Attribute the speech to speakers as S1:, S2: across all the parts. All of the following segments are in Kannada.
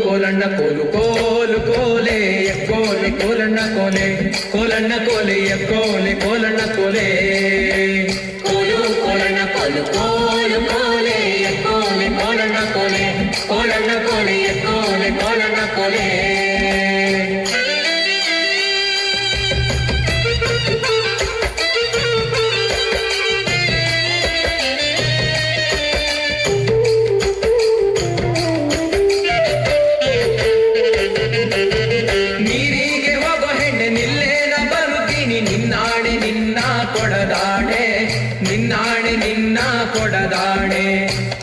S1: ಕೋಲಣ್ಣ ಕೋಲು ಕೋಲು ಕೋಲೆ ಕೋಲೆ ಕೋಲಣ್ಣ ಕೋಲೆ ಕೋಲಣ್ಣ ಕೋಲೆ ಕೋಲೆ ಕೋಲಣ್ಣ ಕೋಲೆ ಕೋಲು ಕೋಲಣ್ಣ ಕೋಲು ಕೋಲು ಕೋಲೆ ಕೋಲೆ ಕೋಲಣ್ಣ ಕೋಲೆ ಕೋಲಣ್ಣ ಕೋಲೆ ಕೋಲೆ ಕೋಲಣ್ಣ ಕೋಲೆ ನಿನ್ನಾಣೆ ನಿನ್ನ ಕೊಡದಾಣೆ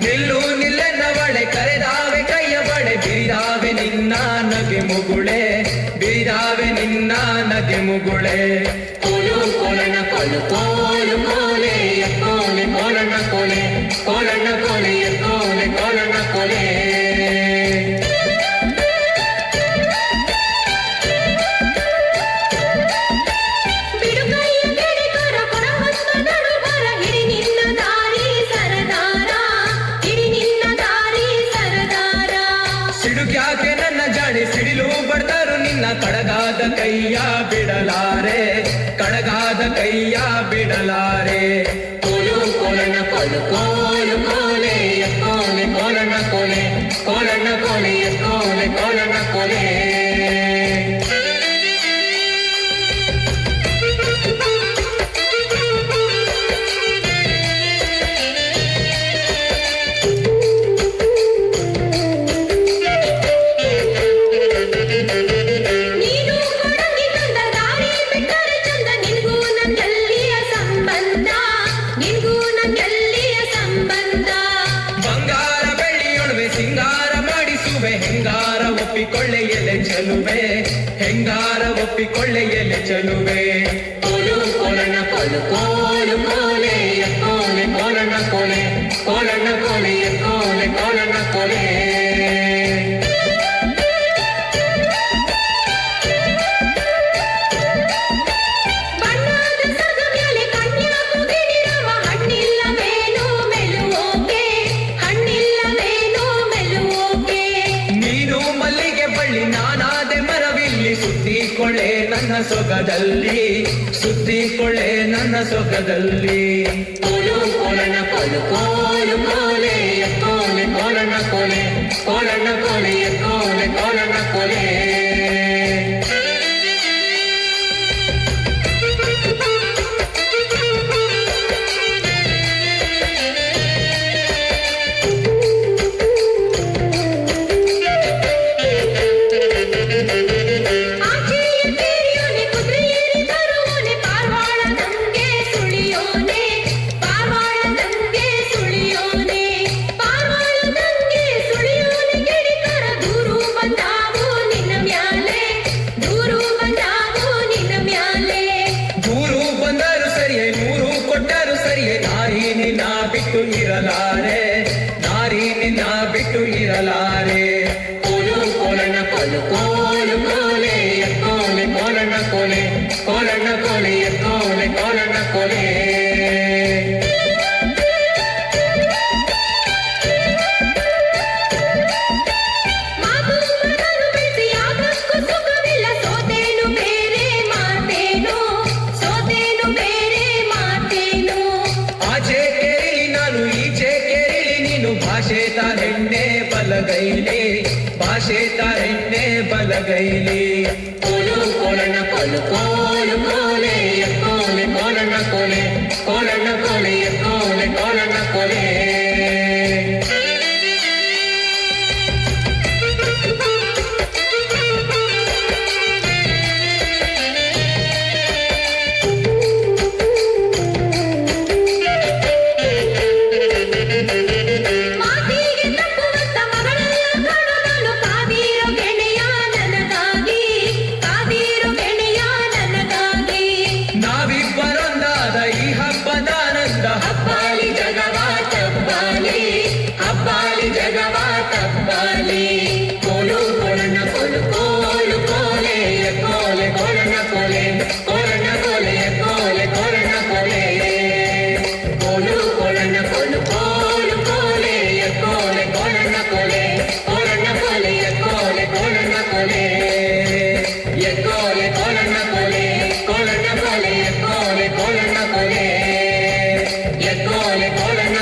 S1: ನಿಲ್ಲು ನಿಲ್ಲೆನ್ನವಳೆ ಕರೆದಾವೆ ಕೈಯ ಬಳೆ ಬೀರಾವೆ ನಿನ್ನ ನಗೆ ಮುಗುಳೆ ಬೀರಾವೆ ನಿನ್ನ ನಗೆ ಮುಗುಳೆ ಕೋಲು ಕೋಲಣ್ಣ ಕೋಲು ಕೋಲು ಕೋಲೆ ಕೋಲೆ ಕೋಲಣ್ಣ ಕೋಲೆ ಕೋಲಣ್ಣ ಕೋಲೆ ಕೋಲೆ ಕೋಲಣ್ಣ ಕೋಲೆ ಸಿಡುಕ್ಯಾಕೆ ನನ್ನ ಜಾಡಿ ಸಿಡಿಲು ಬಡ್ದರು ನಿನ್ನ ಕಡಗಾದ ಕೈಯ ಬಿಡಲಾರೆ ಕಡಗಾದ ಕೈಯ ಬಿಡಲಾರೆ ಕೋಲು ಕೋಲಣ್ಣ ಕೋಲು ಕೋಲು ಕೋಲೆ ಕೋಲೆ ಕೋಲಣ್ಣ ಕೋಲೆ ಕೋಲಣ್ಣ ಕೋಲೆ ಕೋಲೆ ಕೋಲಣ್ಣ ಕೋಲೆ ಸಿಂಗಾರ ಮಾಡಿಸುವೆ ಹೆಂಗಾರ ಒಪ್ಪಿಕೊಳ್ಳೆ ಎಲೆ ಚಲುವೆ ಹೆಂಗಾರ ಒಪ್ಪಿಕೊಳ್ಳೆ ಎಲೆ ಚಲುವೆ ಕೋಲು ಕೋಲಣ್ಣ ಕೋಲು ಕೋಲು ಕೋಲೆ ಕೋಲೆ ಕೋಲಣ್ಣ ಕೋಲೆ ಕೋಲಣ್ಣ ಕೋಲೆ ಕೋಲೆ ಕೋಲಣ್ಣ ಕೋಲೆ ನಾನಾದೆ ಮರವಿಲ್ಲಿ ಸುತ್ತಿಕೊಳ್ಳೆ ನನ್ನ ಸೊಗದಲ್ಲಿ ಸುತ್ತಿಕೊಳ್ಳೆ ನನ್ನ ಸೊಗದಲ್ಲಿ ಕೋಲು ಕೋಲಣ್ಣ ಕೋಲು ಕೋಲು ಕೋಲೆ ಕೋಲೆ ಕೋಲಣ್ಣ ಕೋಲೆ ಕೋಲಣ್ಣ ಕೋಲೆ ಕೋಲೆ ಕೋಲಣ್ಣ ಕೋಲೆ ನಿನ್ನ ಬಿಟ್ಟು ಇರಲಾರೆ ನಾರಿ ನಿನ್ನ ಬಿಟ್ಟು ಇರಲಾರೆ ಕೋಲು ಕೋಲಣ್ಣ ಕೋಲು ಕೋಲು ಕೋಲೆ ಕೋಲೆ ಕೋಲಣ್ಣ ಕೋಲೆ ಕೋಲಣ್ಣ ಕೋಲೆ ಕೋಲೆ ಕೋಲಣ್ಣ ಕೋಲೆ ಭಾಷೆ ತಾರೆಣ್ಣೆ ಬಲಗೈಲಿ ಭಾಷೆ ತಾರೆಣ್ಣೆ ಬಲಗೈಲಿ ಕೋಲು ಕೋಲಣ್ಣ ಕೋಲು ಕೋಲು ಕೋಲೆ ಕೋಲೆ ಕೋಲಣ್ಣ ಕೋಲೆ ಕೋಲಣ್ಣ ಕೋಲೆ ಕೋಲೆ ಕೋಲಣ್ಣ ಕೋಲೆ ಎಕ್ಕೋಲೆ ಕೋಲಣ್ಣ